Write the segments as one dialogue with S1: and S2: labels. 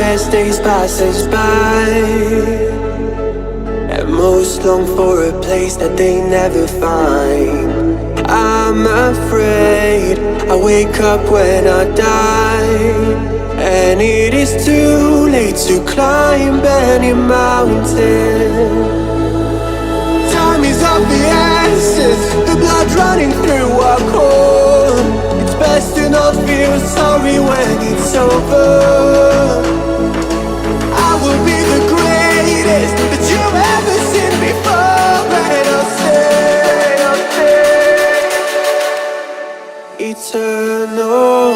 S1: as days pass us by, and most long for a place that they never find. I'm afraid I wake up when I die, and it is too late to climb any mountain. Time is of the essence, the blood running through our core. It's best to not feel sorry when it's over. I will be the greatest that you've ever seen before, and I'll stay eternal.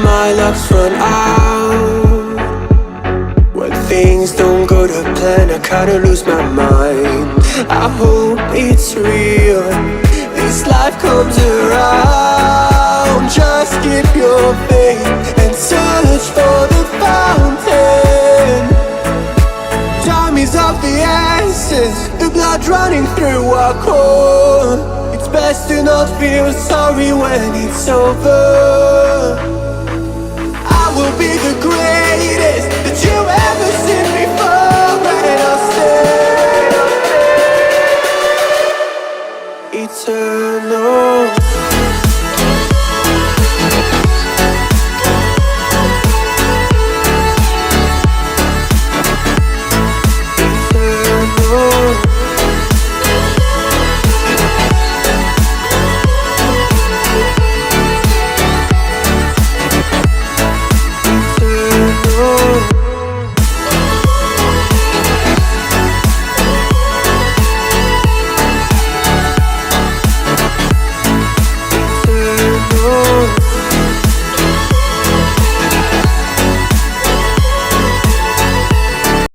S1: My luck's run out. When things don't go to plan, I kinda lose my mind. I hope it's real, this life comes around. Just keep your faith and search for the fountain. Time is of the essence, the blood running through our core. It's best to not feel sorry when it's over. I will be the greatest that you ever seen